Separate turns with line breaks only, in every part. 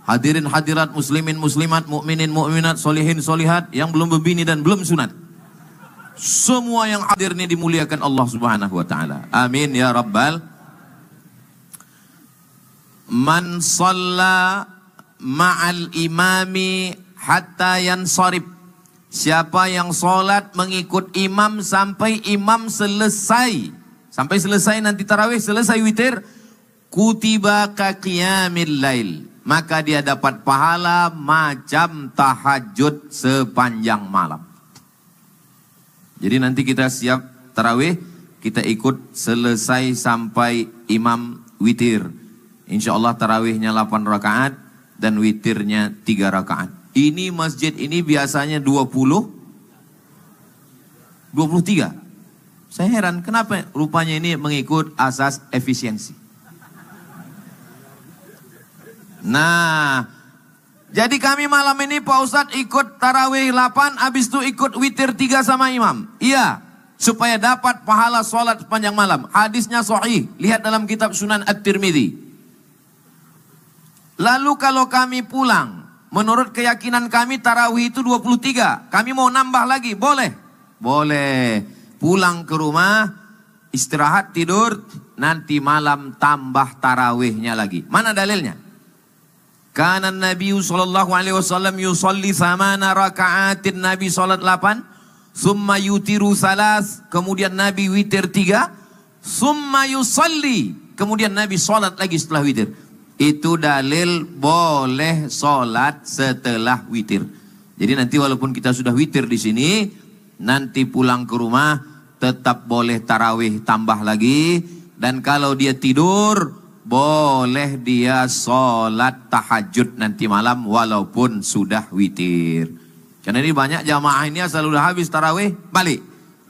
Hadirin hadirat, muslimin muslimat, mukminin mukminat, solihin solihat, yang belum berbini dan belum sunat. Semua yang hadir ini dimuliakan Allah Subhanahu wa taala. Amin ya rabbal. Man shalla ma'al imami hatta yansarib. Siapa yang sholat mengikut imam sampai imam selesai. Sampai selesai nanti tarawih, selesai witir. Kutiba ka qiyamil lail. Maka dia dapat pahala macam tahajud sepanjang malam. Jadi nanti kita siap tarawih, kita ikut selesai sampai imam witir. Insya Allah tarawihnya 8 rakaat dan witirnya 3 rakaat. Ini masjid ini biasanya 23. Saya heran kenapa rupanya ini mengikut asas efisiensi. Nah, jadi kami malam ini Pak Ustadz ikut tarawih 8, habis itu ikut witir 3 sama imam. Iya, supaya dapat pahala sholat sepanjang malam. Hadisnya sahih, lihat dalam kitab Sunan At-Tirmidzi. Lalu kalau kami pulang, menurut keyakinan kami tarawih itu 23. Kami mau nambah lagi, boleh? Boleh. Pulang ke rumah, istirahat, tidur, nanti malam tambah tarawihnya lagi. Mana dalilnya? Karena Nabi sallallahu alaihi wasallam yusalli 8 raka'atin, Nabi salat 8, summa yutiru 3, kemudian Nabi witir 3, summa yusalli, kemudian Nabi salat lagi setelah witir. Itu dalil boleh salat setelah witir. Jadi nanti walaupun kita sudah witir di sini, nanti pulang ke rumah tetap boleh tarawih tambah lagi, dan kalau dia tidur boleh dia sholat tahajud nanti malam walaupun sudah witir. Karena ini banyak jamaah ini asal udah habis tarawih balik,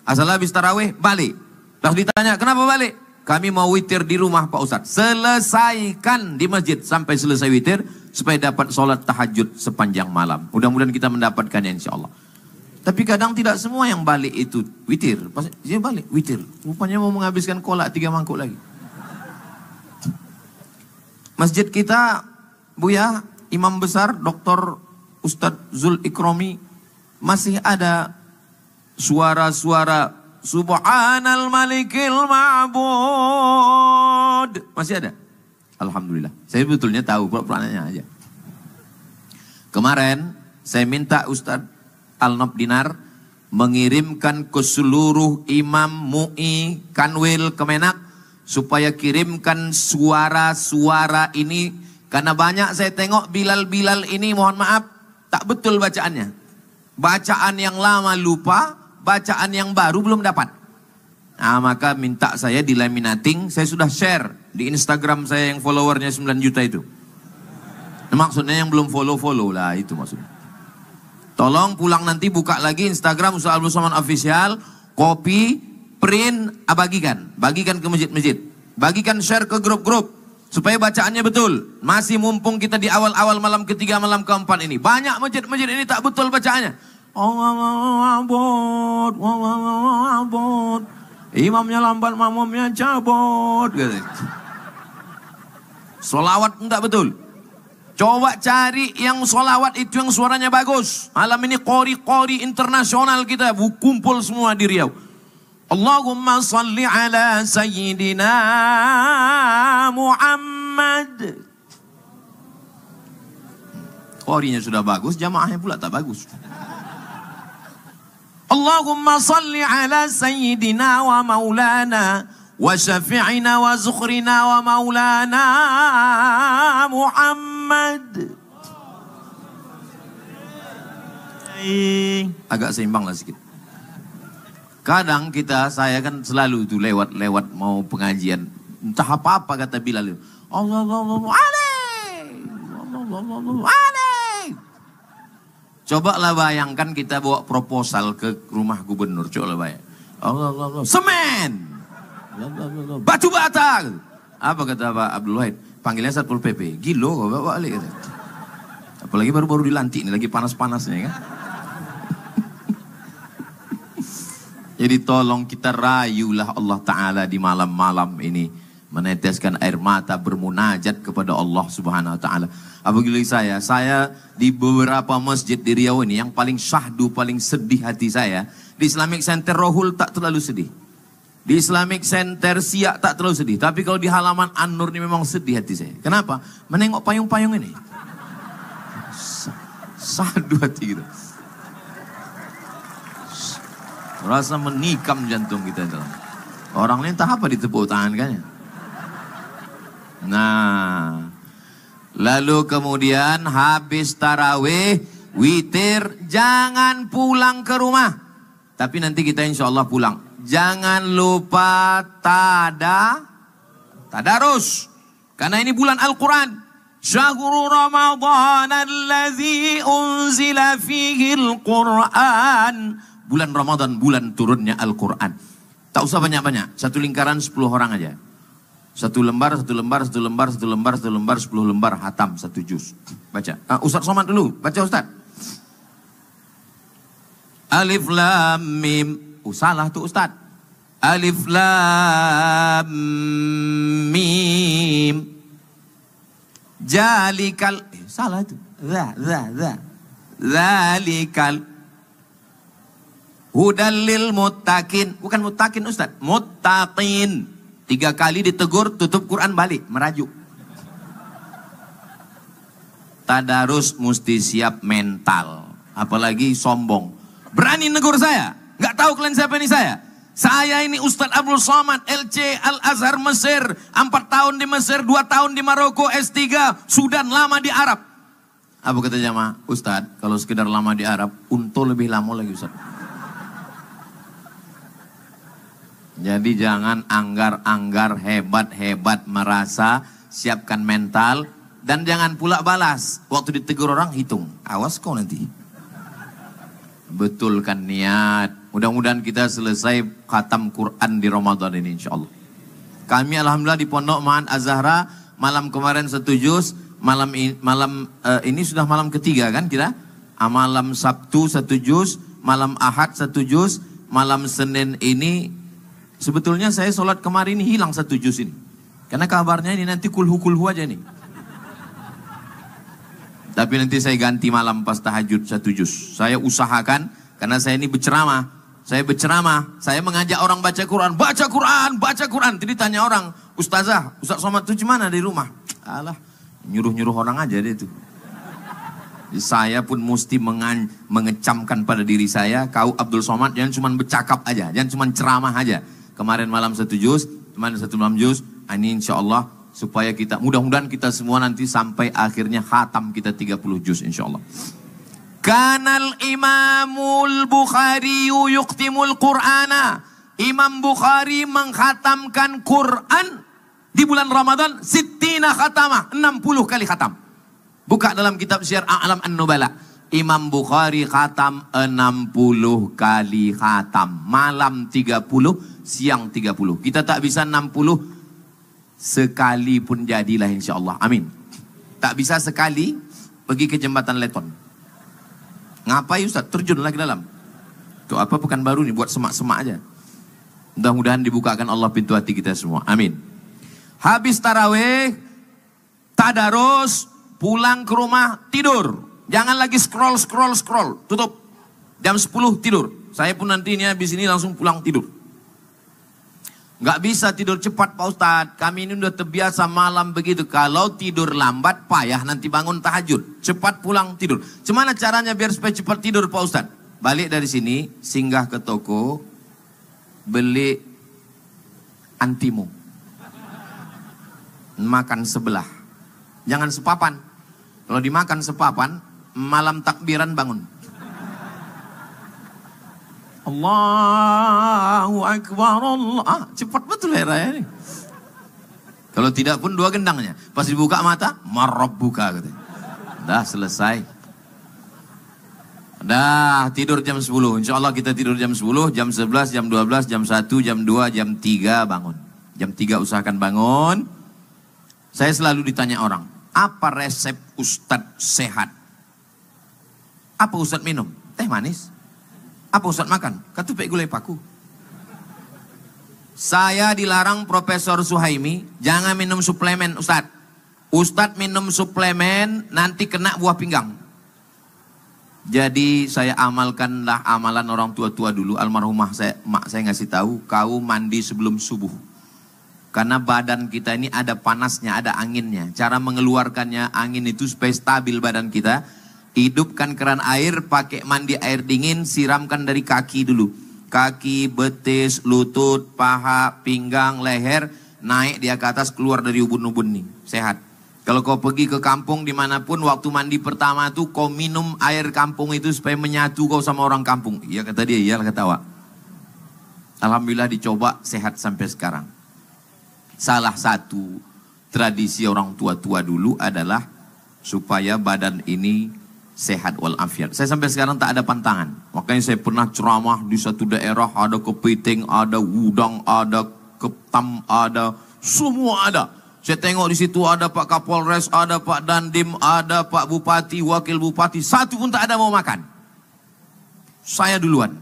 asal habis tarawih balik. Terus ditanya kenapa balik? Kami mau witir di rumah Pak Ustadz. Selesaikan di masjid sampai selesai witir supaya dapat sholat tahajud sepanjang malam. Mudah-mudahan kita mendapatkannya insya Allah. Tapi kadang tidak semua yang balik itu witir. Pas dia balik witir, rupanya mau menghabiskan kolak 3 mangkuk lagi. Masjid kita, Buya, Imam Besar, Dr. Ustadz Zul Ikromi, masih ada suara-suara Subhanal Malikil Ma'bud. Masih ada? Alhamdulillah. Saya betulnya tahu, pura-puranya aja. Kemarin, saya minta Ustadz Al-Nob Dinar mengirimkan ke seluruh imam, MUI, Kanwil, Kemenak, supaya kirimkan suara-suara ini. Karena banyak saya tengok Bilal-Bilal ini, mohon maaf, tak betul bacaannya. Bacaan yang lama lupa, bacaan yang baru belum dapat. Nah, maka minta saya di laminating, saya sudah share di Instagram saya yang followernya 9 juta itu. Nah, maksudnya yang belum follow lah, itu maksudnya. Tolong pulang nanti buka lagi Instagram Ustaz Abdul Somad Official, copy, print, bagikan ke masjid-masjid, bagikan share ke grup-grup supaya bacaannya betul. Masih mumpung kita di awal-awal malam ketiga, malam keempat ini, banyak masjid-masjid ini tak betul bacaannya. Imamnya lambat, makmumnya cabut. Solawat enggak betul. Coba cari yang solawat itu yang suaranya bagus. Malam ini qori-qori internasional kita kumpul semua di Riau. Allahumma salli ala sayyidina Muhammad. Qorinya sudah bagus, jamaahnya pula tak bagus. Allahumma salli ala sayyidina wa maulana wa syafi'ina wa zukhrina wa maulana Muhammad. Agak seimbang lah sedikit. Kadang saya kan selalu itu lewat mau pengajian. Entah apa-apa kata Bilal itu. Allah. Cobalah bayangkan kita bawa proposal ke rumah gubernur. Cobalah bayang. Allah. Semen. Batu bata. Apa kata Pak Abdul Wahid? Panggilnya Satpol PP. Gilo kau bawa balik. Kata. Apalagi baru-baru dilantik. Ini lagi panas-panasnya kan. Jadi tolong kita rayulah Allah Ta'ala di malam-malam ini. meneteskan air mata bermunajat kepada Allah Subhanahu wa taala. Apabila saya di beberapa masjid di Riau ini yang paling syahdu, paling sedih hati saya, di Islamic Center Rohul tak terlalu sedih. Di Islamic Center Siak tak terlalu sedih. Tapi kalau di halaman An-Nur ini memang sedih hati saya. Kenapa? Menengok payung-payung ini. Syahdu hati gitu. Rasa menikam jantung kita dalam. Orang lain tak apa ditepuk tangan kan ya. Nah, lalu kemudian habis tarawih, witir, jangan pulang ke rumah. Tapi nanti kita insya Allah pulang. Jangan lupa tadarus. Karena ini bulan Al-Quran. Syahrul Ramadan allazi unzila fihi Al-Quran. Bulan Ramadan, bulan turunnya Al-Quran. Tak usah banyak-banyak. Satu lingkaran 10 orang aja. Satu lembar, 10 lembar, hatam, 1 juz. Baca. Ustaz Somad dulu. Baca Ustaz. Alif Lam Mim. Salah tuh Ustaz. Alif Lam Mim. Jalikal. Salah itu. Zalikal. Hudallil muttaqin. Bukan muttaqin Ustaz. Muttaqin. 3 kali ditegur, tutup Quran balik, merajuk. Tadarus mesti siap mental. Apalagi sombong. Berani negur saya. Nggak tahu kalian siapa ini saya. Saya ini Ustadz Abdul Somad, LC Al-Azhar Mesir. 4 tahun di Mesir, 2 tahun di Maroko, S3. Sudan, lama di Arab. Apa kata jamaah? Ustadz, kalau sekedar lama di Arab, untung lebih lama lagi Ustadz. Jadi jangan anggar-anggar hebat-hebat merasa, siapkan mental. Dan jangan pula balas. Waktu ditegur orang hitung. Awas kau nanti. Betulkan niat. Mudah-mudahan kita selesai khatam Quran di Ramadan ini insya Allah. Kami alhamdulillah di Pondok Ma'an Az-Zahra. Malam kemarin 1 juz. Malam ini sudah malam ketiga kan kita. Malam Sabtu 1 juz. Malam Ahad 1 juz. Malam Senin ini. Sebetulnya saya sholat kemarin hilang 1 juz ini. Karena kabarnya ini nanti kulhu aja nih. Tapi nanti saya ganti malam pas tahajud 1 juz. Saya usahakan, karena saya ini berceramah. Saya mengajak orang baca Quran. Baca Quran. Jadi tanya orang, Ustazah, Ustaz Somad itu gimana di rumah? Alah, nyuruh-nyuruh orang aja deh itu. Saya pun mesti mengecamkan pada diri saya, kau Abdul Somad jangan cuma bercakap aja, jangan cuma ceramah aja. Kemarin malam 1 juz, kemarin 1 malam juz, ini insya Allah supaya kita, mudah-mudahan kita semua nanti sampai akhirnya khatam kita 30 juz insya Allah. Kanal Imamul Bukhari yuktimul Qur'ana. Imam Bukhari menghatamkan Quran di bulan Ramadan, 60 khatamah, 60 kali khatam. Buka dalam kitab Syiar A'lam An-Nubala. Imam Bukhari khatam 60 kali khatam. Malam 30, siang 30. Kita tak bisa 60 sekali pun jadilah insya Allah. Amin. Tak bisa sekali pergi ke jembatan Leton. Ngapain Ustaz? Terjun lagi dalam. Itu apa pekan baru nih buat semak-semak aja. Mudah-mudahan dibukakan Allah pintu hati kita semua. Amin. Habis tarawih, tadarus, pulang ke rumah, tidur. Jangan lagi scroll. Tutup. Jam 10 tidur. Saya pun nanti ini habis ini langsung pulang tidur. Nggak bisa tidur cepat Pak Ustadz. Kami ini udah terbiasa malam begitu. Kalau tidur lambat payah nanti bangun tahajud. Cepat pulang tidur. Gimana caranya biar supaya cepat tidur Pak Ustadz? Balik dari sini, singgah ke toko, beli antimu. Makan sebelah. Jangan sepapan. Kalau dimakan sepapan, malam takbiran bangun. Allahu Akbar Allah. Cepat betul ya raya ini. Kalau tidak pun 2 gendangnya. Pas dibuka mata, marabbuka katanya. Dah selesai. Dah tidur jam 10. Insya Allah kita tidur jam 10, jam 11, jam 12, jam 1, jam 2, jam 3 bangun. Jam 3 usahakan bangun. Saya selalu ditanya orang, apa resep Ustadz sehat? Apa Ustadz minum? Teh manis. Apa Ustadz makan? Ketupek gulai paku. Saya dilarang Profesor Suhaimi, jangan minum suplemen Ustadz. Ustadz minum suplemen nanti kena buah pinggang. Jadi saya amalkanlah amalan orang tua-tua dulu. Almarhumah mak saya ngasih tahu, kau mandi sebelum subuh. Karena badan kita ini ada panasnya, ada anginnya. Cara mengeluarkannya angin itu supaya stabil badan kita. Hidupkan keran air, pakai mandi air dingin, siramkan dari kaki dulu. Kaki, betis, lutut, paha, pinggang, leher, naik dia ke atas, keluar dari ubun-ubun nih, sehat. Kalau kau pergi ke kampung dimanapun, waktu mandi pertama tuh kau minum air kampung itu supaya menyatu kau sama orang kampung. Iya kata dia, iya ketawa. Alhamdulillah dicoba, sehat sampai sekarang. Salah satu tradisi orang tua-tua dulu adalah supaya badan ini sehat walafiat. Saya sampai sekarang tak ada pantangan. Makanya saya pernah ceramah di satu daerah, ada kepiting, ada udang, ada ketam, ada semua ada. Saya tengok di situ ada Pak Kapolres, ada Pak Dandim, ada Pak Bupati, Wakil Bupati, satu pun tak ada mau makan. Saya duluan.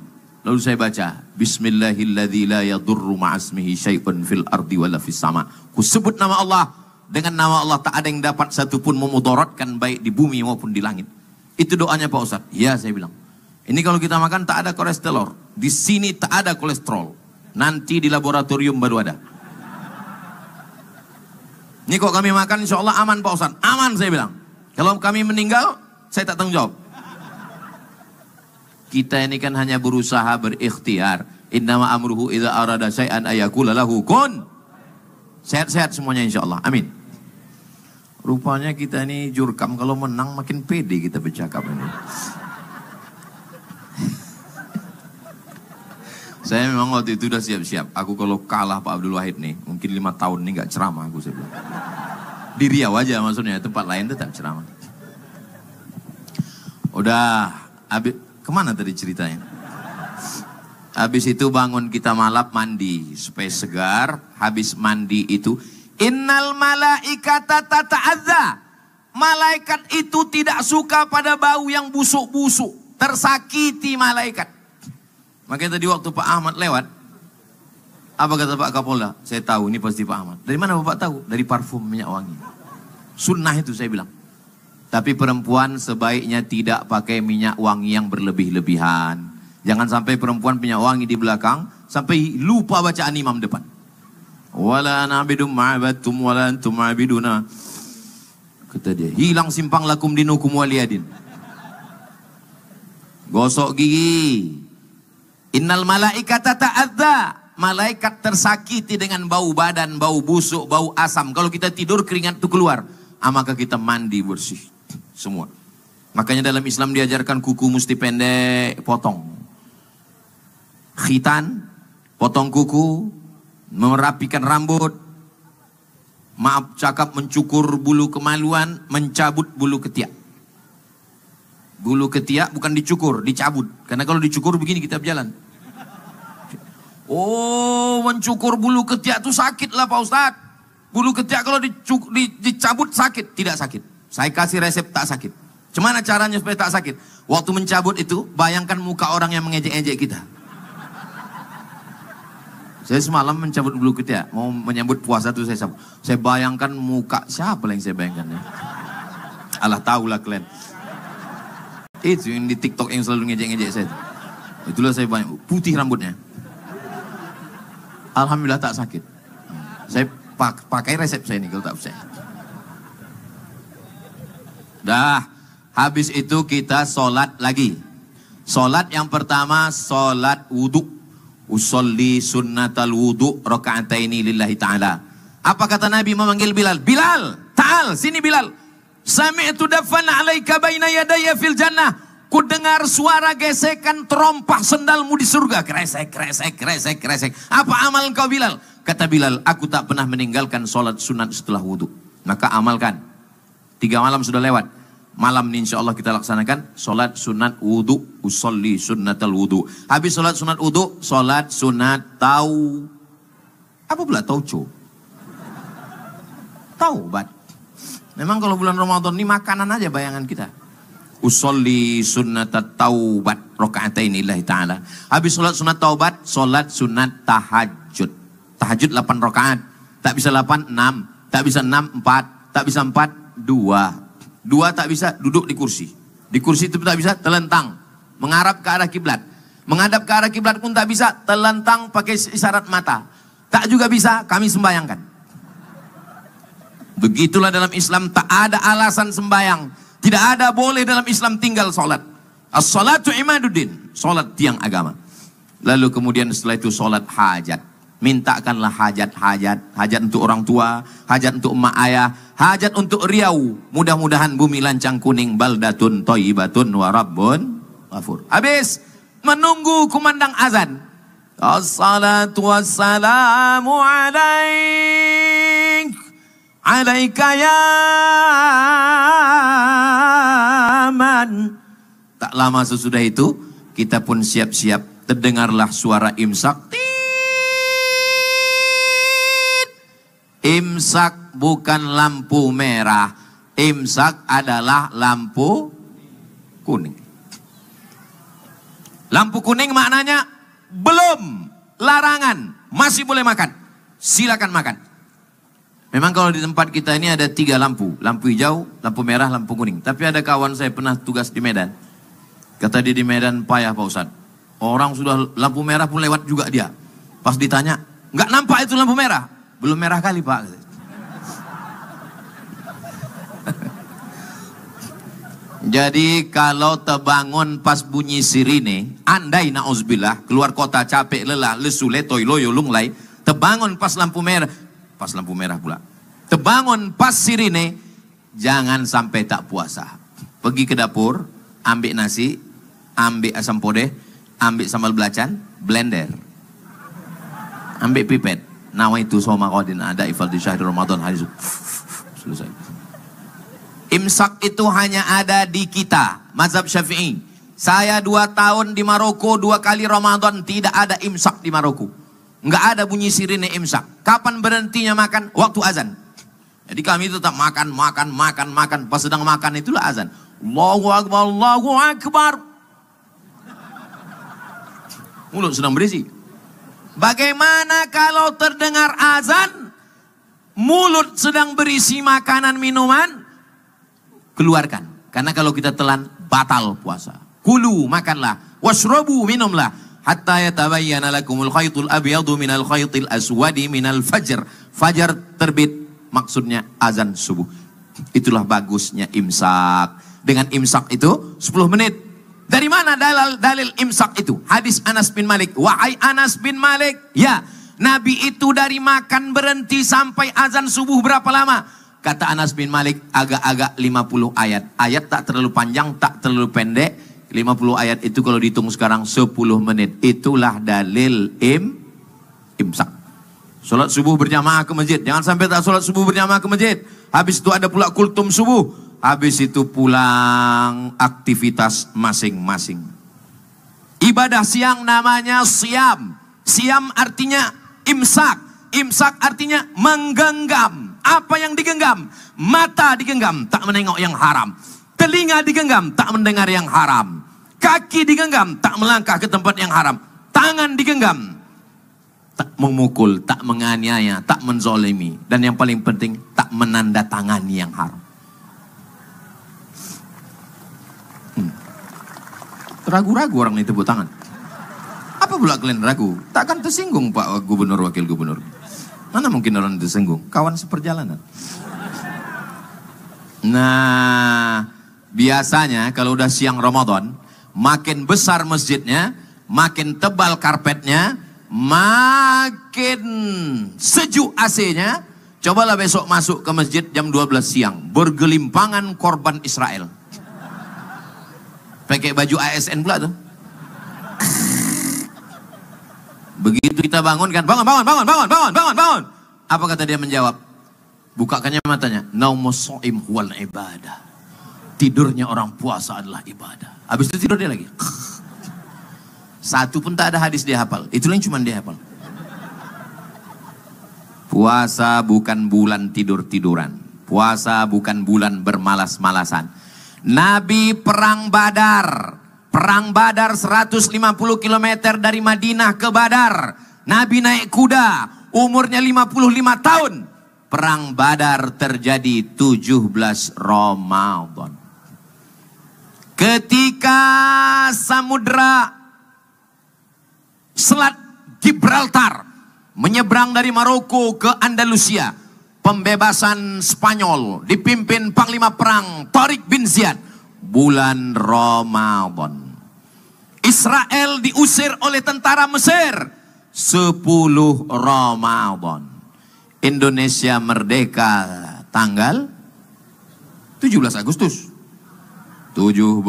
Lalu saya baca, Bismillahilladzi la yadurru ma'asmihi syai'un fil ardi wala fis sama. Ku sebut nama Allah, dengan nama Allah tak ada yang dapat satupun memudaratkan baik di bumi maupun di langit. Itu doanya Pak Ustadz. Ya saya bilang. Ini kalau kita makan tak ada kolesterol. Di sini tak ada kolesterol. Nanti di laboratorium baru ada. Ini kok kami makan insya Allah aman Pak Ustadz. Aman saya bilang. Kalau kami meninggal saya tak tanggung jawab. Kita ini kan hanya berusaha berikhtiar. Innama amruhu idza arada syai'an ayaqula lahu kun. Sehat-sehat semuanya insya Allah. Amin. Rupanya kita ini jurkam, kalau menang makin pede kita bercakap ini. Saya memang waktu itu udah siap-siap. Aku kalau kalah Pak Abdul Wahid nih, mungkin 5 tahun nih gak ceramah aku saya bilang. Di Riau aja maksudnya, tempat lain tetap ceramah. Udah, kemana tadi ceritanya? Habis itu bangun kita malam mandi, supaya segar. Habis mandi itu, Innal malaikata tata'adza. Malaikat itu tidak suka pada bau yang busuk-busuk. Tersakiti malaikat. Makanya tadi waktu Pak Ahmad lewat, apa kata Pak Kapolda? Saya tahu ini pasti Pak Ahmad. Dari mana Bapak tahu? Dari parfum minyak wangi. Sunnah itu saya bilang. Tapi perempuan sebaiknya tidak pakai minyak wangi yang berlebih-lebihan. Jangan sampai perempuan minyak wangi di belakang, sampai lupa bacaan imam depan. Wala na'bidum ma'abadtum wala antum ma'abiduna. Kata dia, hilang simpang lakum dinukum waliyadin. Gosok gigi. Innal malaikata ta'adza. Malaikat tersakiti dengan bau badan, bau busuk, bau asam. Kalau kita tidur keringat itu keluar. Maka kita mandi bersih. Semua. Makanya dalam Islam diajarkan kuku mesti pendek, potong. Khitan, potong kuku, merapikan rambut, maaf cakap mencukur bulu kemaluan, mencabut bulu ketiak. Bulu ketiak bukan dicukur, dicabut. Karena kalau dicukur begini kita berjalan. Oh, mencukur bulu ketiak itu sakit lah Pak Ustadz. Bulu ketiak kalau dicabut sakit, tidak sakit. Saya kasih resep tak sakit. Gimana caranya supaya tak sakit? Waktu mencabut itu, bayangkan muka orang yang mengejek-ejek kita. Saya semalam mencabut bulu ketiak, mau menyambut puasa itu saya cabut. Saya bayangkan muka siapa yang saya bayangkan ya? Alah tahulah kalian. Itu yang di TikTok yang selalu ngejek-ngejek saya. Itulah saya bayang, putih rambutnya. Alhamdulillah tak sakit. Saya pakai resep saya ini kalau tak percaya. Dah, habis itu kita sholat lagi. Sholat yang pertama, sholat wudhu. Usolli sunnatal wudu raka'ataini lillahi ta'ala. Apa kata Nabi memanggil Bilal? Bilal, ta'al, sini Bilal. Sami'tu dafan alaika baina yadaya fil jannah. Ku dengar suara gesekan terompah sendalmu di surga. Kresek, kresek, kresek, kresek. Apa amal kau Bilal? Kata Bilal, aku tak pernah meninggalkan sholat sunat setelah wudu. Maka amalkan. 3 malam sudah lewat. Malam ini insya Allah kita laksanakan sholat sunat wudu. Usolli sunnatal wudu. Habis sholat sunat wudu, sholat sunat apa pula tauco? Taubat. Memang kalau bulan Ramadan ini makanan aja bayangan kita. Usolli sunnatat taubat raka'ataini lillahi ta'ala. Habis sholat sunat taubat, sholat sunat tahajud. Tahajud 8 rakaat. Tak bisa 8, 6. Tak bisa 6, 4. Tak bisa 4, 2. 2 tak bisa, duduk di kursi. Di kursi itu tak bisa, telentang. Mengarah ke arah kiblat. Menghadap ke arah kiblat pun tak bisa, telentang pakai isyarat mata. Tak juga bisa, kami sembayangkan. Begitulah dalam Islam, tak ada alasan sembayang. Tidak ada boleh dalam Islam tinggal sholat. As-salatu imaduddin, sholat tiang agama. Lalu kemudian setelah itu sholat hajat. Mintakanlah hajat-hajat. Hajat untuk orang tua, hajat untuk emak ayah, hajat untuk Riau. Mudah-mudahan bumi lancang kuning, baldatun thayyibatun wa rabbun ghafur. Habis menunggu kumandang azan. Assalatu wassalamu alaik, alaika ya man. Tak lama sesudah itu kita pun siap-siap. Terdengarlah suara imsak. Imsak bukan lampu merah. Imsak adalah lampu kuning. Lampu kuning maknanya belum, larangan, masih boleh makan. Silakan makan. Memang kalau di tempat kita ini ada 3 lampu. Lampu hijau, lampu merah, lampu kuning. Tapi ada kawan saya pernah tugas di Medan. Kata dia di Medan, payah Pak Ustadz. Orang sudah lampu merah pun lewat juga dia. Pas ditanya, nggak nampak itu lampu merah. Belum merah kali Pak. Jadi kalau terbangun pas bunyi sirine, andai na'udzubillah, keluar kota capek, lelah, lesu, letoy, loyo, lunglai, terbangun pas lampu merah pula. Terbangun pas sirine, jangan sampai tak puasa. Pergi ke dapur, ambil nasi, ambil asam podeh, ambil sambal belacan, blender. Ambil pipet. Nawaitu soma qadin ada ifal di syahr Ramadan hari selesai. Imsak itu hanya ada di kita, mazhab Syafi'i. Saya 2 tahun di Maroko, 2 kali Ramadan tidak ada imsak di Maroko. Enggak ada bunyi sirine imsak. Kapan berhentinya makan? Waktu azan. Jadi kami tetap makan. Pas sedang makan itulah azan. Allahu Akbar, Allahu Akbar. Mulut sedang berisi. Bagaimana kalau terdengar azan, mulut sedang berisi makanan minuman, keluarkan. Karena kalau kita telan, batal puasa. Kulu, makanlah. Washrabu, minumlah. Hatta yatabayyana lakumul khaytul abyadu minal khaytil aswadi minal fajr. Fajar terbit, maksudnya azan subuh. Itulah bagusnya imsak. Dengan imsak itu 10 menit. Dari mana dalil imsak itu? Hadis Anas bin Malik. Wahai Anas bin Malik, ya, Nabi itu dari makan berhenti sampai azan subuh berapa lama? Kata Anas bin Malik, agak-agak 50 ayat. Ayat tak terlalu panjang, tak terlalu pendek. 50 ayat itu kalau dihitung sekarang 10 menit. Itulah dalil imsak. Sholat subuh berjamaah ke masjid. Jangan sampai tak sholat subuh berjamaah ke masjid. Habis itu ada pula kultum subuh. Habis itu pulang aktivitas masing-masing. Ibadah siang namanya siam. Siam artinya imsak. Imsak artinya menggenggam. Apa yang digenggam? Mata digenggam, tak menengok yang haram. Telinga digenggam, tak mendengar yang haram. Kaki digenggam, tak melangkah ke tempat yang haram. Tangan digenggam, tak memukul, tak menganiaya, tak menzolimi. Dan yang paling penting, tak menandatangani yang haram. Ragu-ragu orang ini tepuk tangan. Apa pula kalian ragu? Takkan tersinggung Pak Gubernur, Wakil Gubernur. Mana mungkin orang tersinggung? Kawan seperjalanan. Nah, biasanya kalau udah siang Ramadan, makin besar masjidnya, makin tebal karpetnya, makin sejuk AC-nya. Cobalah besok masuk ke masjid jam 12 siang. Bergelimpangan korban Israel. Pakai baju ASN pula tuh. Begitu kita bangun kan, bangun. Apa kata dia menjawab? Bukakannya matanya. Naumus shaim huwal ibadah. Tidurnya orang puasa adalah ibadah. Habis itu tidur dia lagi. Satu pun tak ada hadis dia hafal. Itulah yang cuma dia hafal. Puasa bukan bulan tidur-tiduran. Puasa bukan bulan bermalas-malasan. Nabi perang Badar. Perang Badar 150 km dari Madinah ke Badar. Nabi naik kuda. umurnya 55 tahun. Perang Badar terjadi 17 Ramadan. Ketika samudra Selat Gibraltar menyeberang dari Maroko ke Andalusia, pembebasan Spanyol dipimpin Panglima Perang Tariq bin Ziyad, bulan Ramadan. Israel diusir oleh tentara Mesir, 10 Ramadan. Indonesia merdeka tanggal 17 Agustus. 17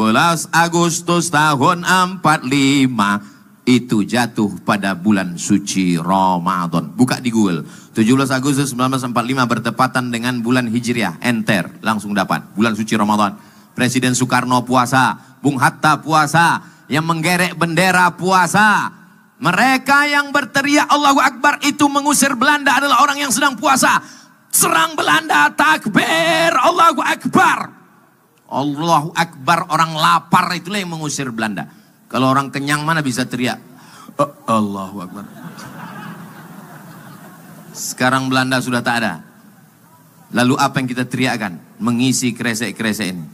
Agustus tahun 45 itu jatuh pada bulan suci Ramadan. Buka di Google. 17 Agustus 1945 bertepatan dengan bulan Hijriah. Enter, langsung dapat. Bulan suci Ramadan. Presiden Soekarno puasa, Bung Hatta puasa, yang menggerek bendera puasa. Mereka yang berteriak Allahu Akbar itu mengusir Belanda adalah orang yang sedang puasa. Serang Belanda, takbir, Allahu Akbar. Allahu Akbar, orang lapar itulah yang mengusir Belanda. Kalau orang kenyang mana bisa teriak Allahu Akbar. Sekarang Belanda sudah tak ada. Lalu apa yang kita teriakkan? Mengisi kresek-kresek ini.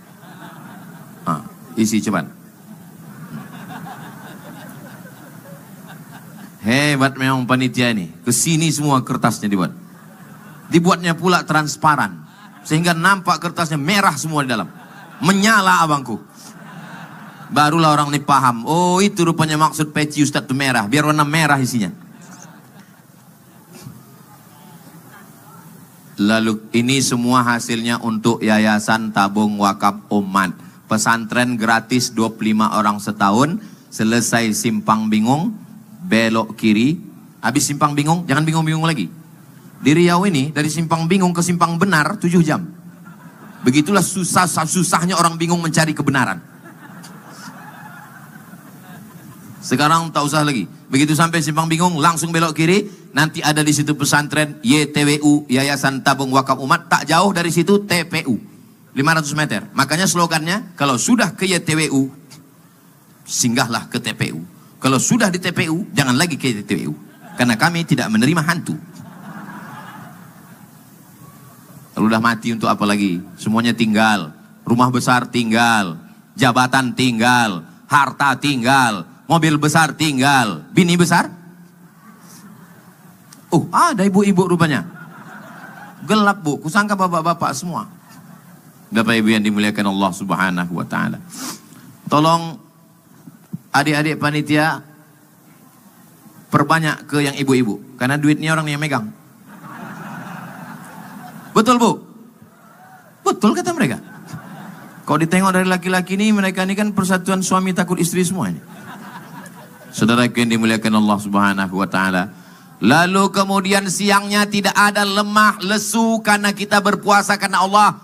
Isi cepat. Hebat memang panitia ini. Kesini semua kertasnya dibuat. Dibuatnya pula transparan. Sehingga nampak kertasnya merah semua di dalam. Menyala abangku. Barulah orang ini paham. Oh itu rupanya maksud peci Ustadz itu merah. Biar warna merah isinya. Lalu ini semua hasilnya untuk Yayasan Tabung Wakaf Umat. Pesantren gratis 25 orang setahun. Selesai simpang bingung, belok kiri. Habis simpang bingung, jangan bingung-bingung lagi. Di Riau ini, dari simpang bingung ke simpang benar 7 jam. Begitulah susahnya orang bingung mencari kebenaran. Sekarang tak usah lagi. Begitu sampai simpang bingung, langsung belok kiri. Nanti ada di situ pesantren YTWU, Yayasan Tabung Wakaf Umat. Tak jauh dari situ TPU, 500 meter. Makanya slogannya, kalau sudah ke YTWU, singgahlah ke TPU. Kalau sudah di TPU, jangan lagi ke TPU. Karena kami tidak menerima hantu. Kalau udah mati untuk apa lagi? Semuanya tinggal. Rumah besar tinggal. Jabatan tinggal. Harta tinggal. Mobil besar tinggal. Bini besar? Oh, ada ibu-ibu rupanya. Gelap bu, kusangka bapak-bapak semua. Bapak ibu yang dimuliakan Allah Subhanahu wa ta'ala. Tolong adik-adik panitia perbanyak ke yang ibu-ibu. Karena duitnya orang yang megang. Betul bu? Betul kata mereka. Kalau ditengok dari laki-laki ini, mereka ini kan persatuan suami takut istri semuanya. Saudara yang dimuliakan Allah Subhanahu wa ta'ala. Lalu kemudian siangnya tidak ada lemah lesu karena kita berpuasa karena Allah.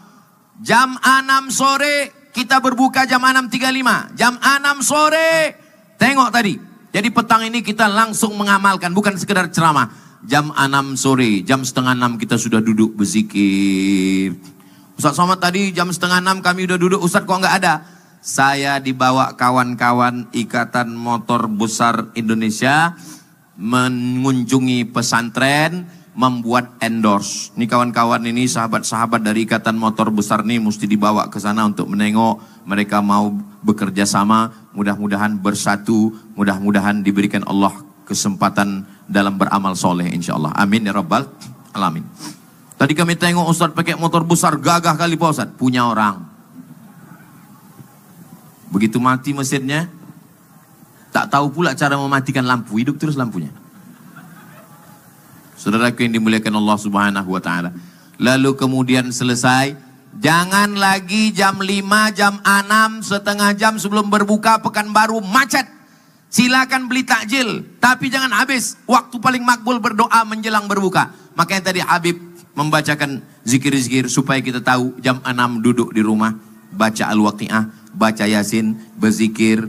Jam 6 sore kita berbuka jam 6.35. Jam 6 sore. Tengok tadi. Jadi petang ini kita langsung mengamalkan. Bukan sekedar ceramah. Jam 6 sore. Jam setengah 6 kita sudah duduk berzikir. Ustaz Somad tadi jam setengah 6 kami udah duduk. Ustaz kok nggak ada? Saya dibawa kawan-kawan Ikatan Motor Besar Indonesia. Mengunjungi pesantren. Membuat endorse. Ini kawan-kawan ini sahabat-sahabat dari Ikatan Motor Besar ini mesti dibawa ke sana untuk menengok. Mereka mau bekerja sama, mudah-mudahan bersatu, mudah-mudahan diberikan Allah kesempatan dalam beramal soleh insyaAllah. Amin ya Rabbal Alamin. Tadi kami tengok Ustaz pakai motor besar, gagah kali Pak Ustaz. Punya orang. Begitu mati mesinnya, tak tahu pula cara mematikan lampu, hidup terus lampunya. Saudaraku yang dimuliakan Allah Subhanahu wa ta'ala. Lalu kemudian selesai. Jangan lagi jam 5, jam 6, setengah jam sebelum berbuka Pekanbaru macet. Silakan beli takjil. Tapi jangan habis. Waktu paling makbul berdoa menjelang berbuka. Makanya tadi Habib membacakan zikir-zikir supaya kita tahu jam 6 duduk di rumah. Baca Al-Waqi'ah, baca Yasin, berzikir.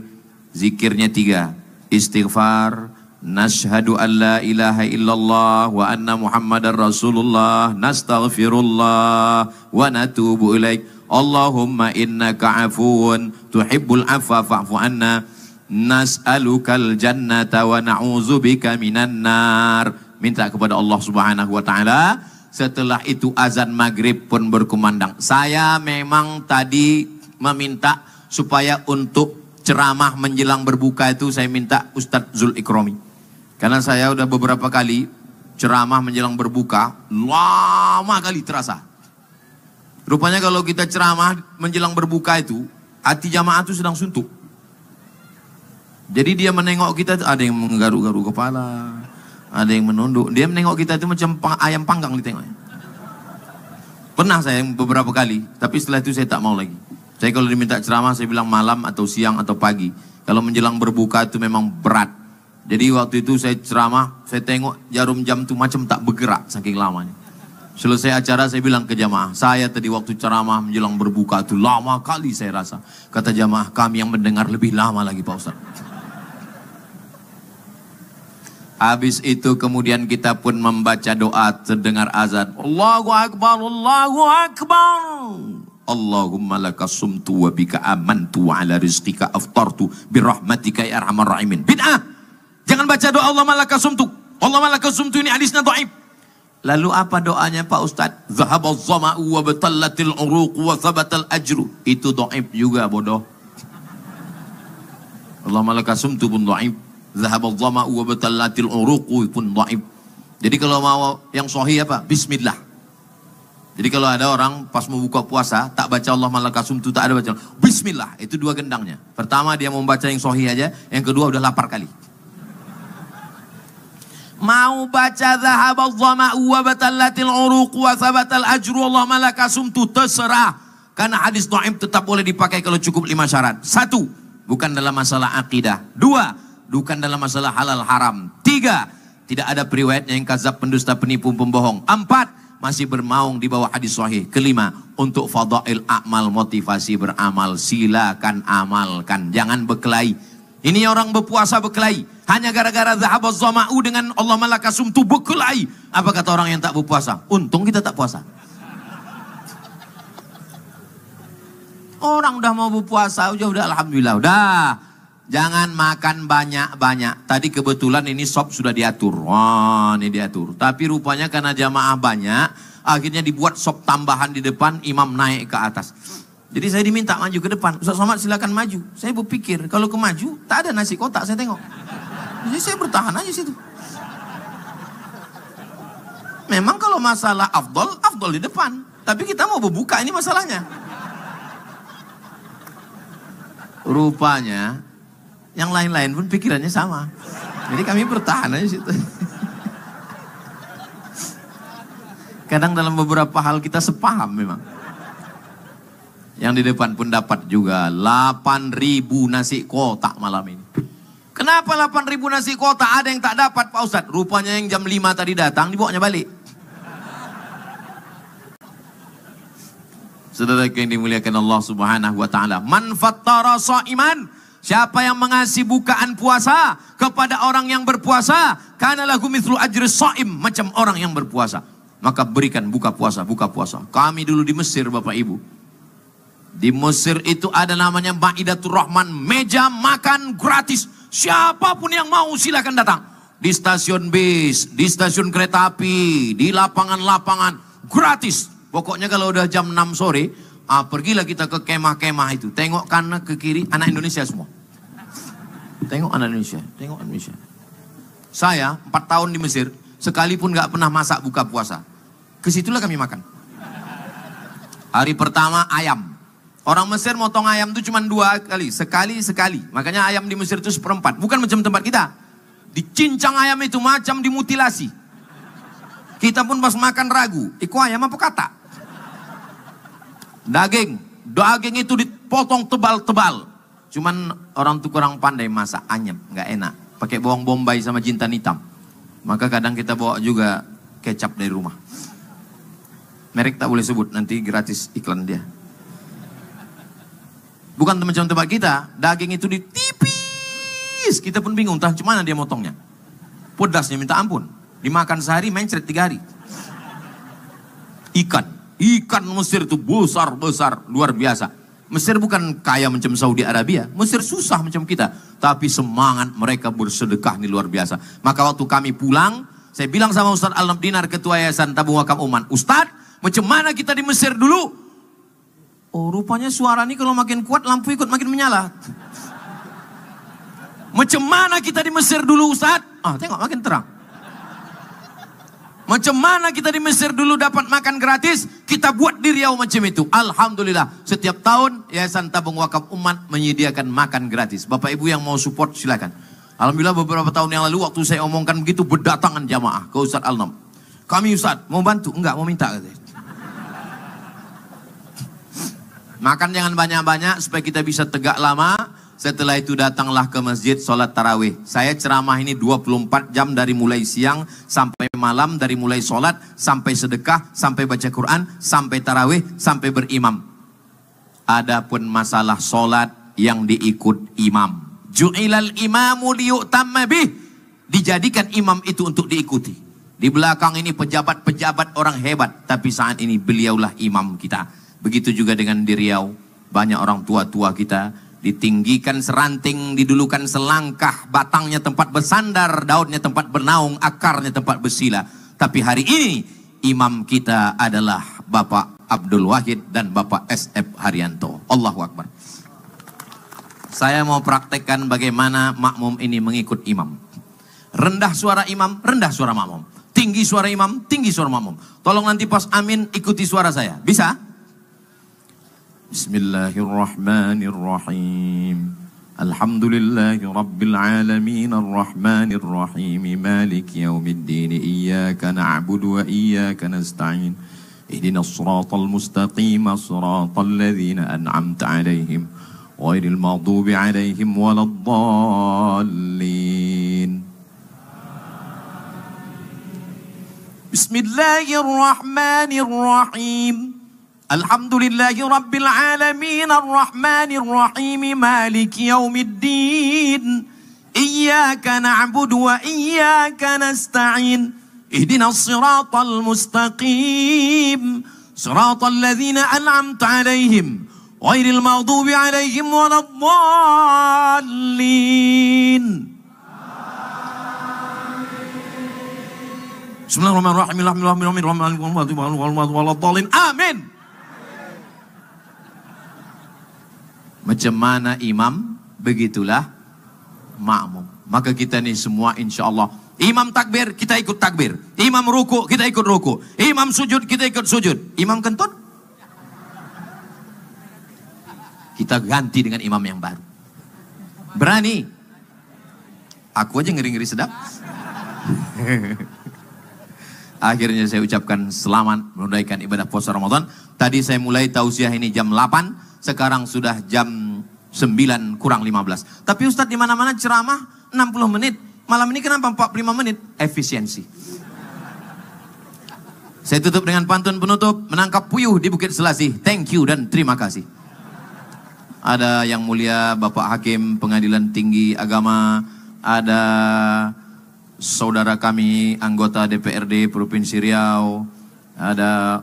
Zikirnya 3. Istighfar. Nashhadu an la ilaha illallah wa anna Muhammadar Rasulullah nastaghfirullah wa natubu ilaik. Allahumma innaka afuwun tuhibbul afwa fa'fu anna nas'alukal jannata wa na'udzubika minan nar. minta kepada Allah Subhanahu wa taala. Setelah itu azan maghrib pun berkumandang. Saya memang tadi meminta supaya untuk ceramah menjelang berbuka itu saya minta Ustadz Zul Ikrami. Karena saya udah beberapa kali ceramah menjelang berbuka, lama kali terasa. Rupanya kalau kita ceramah menjelang berbuka itu, hati jamaah itu sedang suntuk. Jadi dia menengok kita, ada yang menggaruk-garuk kepala, ada yang menunduk. Dia menengok kita itu macam ayam panggang ditengoknya. Pernah saya beberapa kali, tapi setelah itu saya tak mau lagi. Saya kalau diminta ceramah, saya bilang malam atau siang atau pagi. Kalau menjelang berbuka itu memang berat. Jadi waktu itu saya ceramah, saya tengok jarum jam itu macam tak bergerak saking lamanya. Selesai acara saya bilang ke jamaah, saya tadi waktu ceramah menjelang berbuka itu lama kali saya rasa. Kata jamaah, kami yang mendengar lebih lama lagi Pak Ustaz. Habis itu kemudian kita pun membaca doa terdengar azan. Allahu Akbar, Allahu Akbar. Allahumma laka sumtu wa bika amantu wa ala rizqika aftartu birahmatika ya arhamar rahimin. Bid'ah. Jangan baca doa Allahumma laka sumtu. Allahumma laka sumtu, ini hadisnya dhaif. Lalu apa doanya Pak Ustaz? Zahabaz zama'u wa batallatil uruq wa thabatal ajru. Itu dhaif juga bodoh. Allahumma laka sumtu pun dhaif. Zahabaz zama'u wa batallatil uruq pun dhaif. Jadi kalau mau yang sahih apa? Bismillah. Jadi kalau ada orang pas mau buka puasa tak baca Allahumma laka sumtu, tak ada baca Bismillah, itu dua gendangnya. Pertama dia mau baca yang sahih aja, yang kedua udah lapar kali. Mau baca zahabaz zama'u wa batallatil uruq wa thabatal ajru Allahumma laka sumtu, terserah. Karena hadis dhaif tetap boleh dipakai kalau cukup 5 syarat. 1, bukan dalam masalah akidah. 2, bukan dalam masalah halal haram. 3, tidak ada periwayatnya yang kadzab, pendusta, penipu, pembohong. 4, masih bermaung di bawah hadis sahih. 5, untuk fadail amal, motivasi beramal, silakan amalkan, jangan berkelahi. Ini orang berpuasa berkelahi hanya gara-gara zahabaz zama'u dengan Allahumma laka sumtu berkelahi. Apa kata orang yang tak berpuasa? Untung kita tak puasa. Orang udah mau berpuasa, udah alhamdulillah, udah. Jangan makan banyak-banyak. Tadi kebetulan ini sop sudah diatur. Wah, ini diatur. Tapi rupanya karena jamaah banyak, akhirnya dibuat sop tambahan di depan, imam naik ke atas. Jadi saya diminta maju ke depan. Ustaz Somad silakan maju. Saya berpikir kalau ke maju tak ada nasi kotak, saya tengok. Jadi saya bertahan aja situ. Memang kalau masalah afdol di depan. Tapi kita mau berbuka, ini masalahnya. Rupanya yang lain-lain pun pikirannya sama. Jadi kami bertahan aja situ. Kadang dalam beberapa hal kita sepaham memang. Yang di depan pun dapat juga 8.000 nasi kotak malam ini. Kenapa 8.000 nasi kotak? Ada yang tak dapat Pak Ustadz. Rupanya yang jam 5 tadi datang dibawanya balik. Saudara yang dimuliakan Allah Subhanahu wa taala. Man fattara shaiman, siapa yang mengasih bukaan puasa kepada orang yang berpuasa, kana lahu mithlu ajri shaim, macam orang yang berpuasa. Maka berikan buka puasa. Kami dulu di Mesir Bapak Ibu. Di Mesir itu ada namanya Maidatur Rahman, meja makan gratis. Siapapun yang mau silakan datang. Di stasiun bis, di stasiun kereta api, di lapangan-lapangan, gratis. Pokoknya kalau udah jam 6 sore, pergilah kita ke kemah-kemah itu. Tengok kanan ke kiri, anak Indonesia semua. Tengok anak Indonesia, tengok Indonesia. Saya 4 tahun di Mesir, sekalipun gak pernah masak buka puasa. Kesitulah kami makan. Hari pertama ayam. Orang Mesir motong ayam itu cuma 2 kali, sekali. Makanya ayam di Mesir itu 1/4. Bukan macam tempat kita. Dicincang ayam itu macam dimutilasi. Kita pun pas makan ragu, iku ayam apa kata? Daging itu dipotong tebal-tebal. Cuman orang tuh kurang pandai masak, anyep, nggak enak. Pakai bawang bombay sama jintan hitam. Maka kadang kita bawa juga kecap dari rumah. Merek tak boleh sebut, nanti gratis iklan dia. Bukan macam tempat kita, daging itu ditipis. Kita pun bingung, entah cuma mana dia motongnya. Pedasnya minta ampun. Dimakan sehari, mencret 3 hari. Ikan Mesir itu besar, luar biasa. Mesir bukan kaya macam Saudi Arabia. Mesir susah macam kita. Tapi semangat mereka bersedekah ini luar biasa. Maka waktu kami pulang, Saya bilang sama Ustadz Al-Nam Dinar, Ketua Yayasan Tabung Wakaf Umat, Ustadz, macam mana kita di Mesir dulu? Oh, rupanya suara ini kalau makin kuat, lampu ikut makin menyala. Macam mana kita di Mesir dulu, Ustadz? Ah, tengok makin terang. Macam mana kita di Mesir dulu dapat makan gratis, kita buat di Riau macam itu. Alhamdulillah, setiap tahun Yayasan Tabung Wakaf Umat menyediakan makan gratis. Bapak Ibu yang mau support silakan. Alhamdulillah beberapa tahun yang lalu waktu saya omongkan begitu, berdatangan jamaah ke Ustadz Al-Nam. Kami Ustadz, mau bantu? Enggak, mau minta. Makan jangan banyak-banyak supaya kita bisa tegak lama. Setelah itu datanglah ke masjid sholat tarawih. Saya ceramah ini 24 jam dari mulai siang sampai malam. Dari mulai sholat sampai sedekah, sampai baca Quran, sampai tarawih, sampai berimam. Adapun masalah sholat yang diikut imam. Ju'ilal imamu liyu'tamma bih. Dijadikan imam itu untuk diikuti. Di belakang ini pejabat-pejabat orang hebat. Tapi saat ini beliaulah imam kita. Begitu juga dengan di Riau. Banyak orang tua-tua kita. Ditinggikan seranting, didulukan selangkah, batangnya tempat bersandar, daunnya tempat bernaung, akarnya tempat bersila. Tapi hari ini imam kita adalah Bapak Abdul Wahid dan Bapak SF Haryanto. Allahu Akbar. Saya mau praktekkan bagaimana makmum ini mengikut imam. Rendah suara imam, rendah suara makmum. Tinggi suara imam, tinggi suara makmum. Tolong nanti pas amin ikuti suara saya. Bisa? Bismillahirrahmanirrahim. Alhamdulillahi Rabbil Alamin Ar-Rahmanir-Rahim Maliki Yawmiddin Iyyaka na'budu wa iyyaka nasta'in Ihdinas siratal mustaqim Siratal ladzina an'amta 'alaihim ghairil maghdubi 'alaihim waladdallin. Bismillahirrahmanirrahim. Alhamdulillahi Rabbil Alamin Ar-Rahmanir-Rahim Maliki Yawmiddin Iyyaka na'budu wa iyyaka nasta'in Ihdinas siratal mustaqim Siratal ladzina an'amta 'alaihim ghairil maghdubi 'alaihim waladdallin. Bismillahirrahmanirrahim. Amin. Macam mana imam, begitulah makmum. Maka kita ni semua insya Allah, imam takbir, kita ikut takbir. Imam ruku, kita ikut ruku. Imam sujud, kita ikut sujud. Imam kentut, kita ganti dengan imam yang baru. Berani? Aku aja ngeri-ngeri sedap. Akhirnya saya ucapkan selamat menunaikan ibadah puasa Ramadan. Tadi saya mulai tausiah ini jam 8. Sekarang sudah jam 9 kurang 15. Tapi Ustadz di mana-mana ceramah 60 menit. Malam ini kenapa 45 menit? Efisiensi. Saya tutup dengan pantun penutup. Menangkap puyuh di Bukit Selasih. Thank you dan terima kasih. Ada yang mulia Bapak Hakim Pengadilan Tinggi Agama. Ada saudara kami anggota DPRD Provinsi Riau. Ada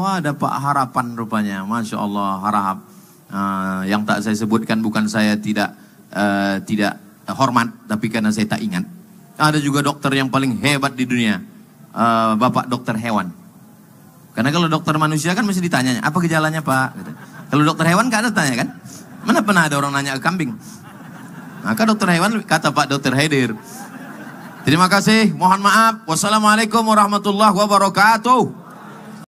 ada Pak Harapan rupanya, Masya Allah, Harahap. Yang tak saya sebutkan bukan saya tidak hormat, tapi karena saya tak ingat. Ada juga dokter yang paling hebat di dunia, Bapak Dokter Hewan. Karena kalau dokter manusia kan mesti ditanya, apa gejalanya Pak? Gitu. Kalau dokter hewan gak ada tanya kan? Mana pernah ada orang nanya ke kambing? Maka dokter hewan kata Pak Dokter Haidir. Terima kasih, mohon maaf. Wassalamualaikum warahmatullahi wabarakatuh.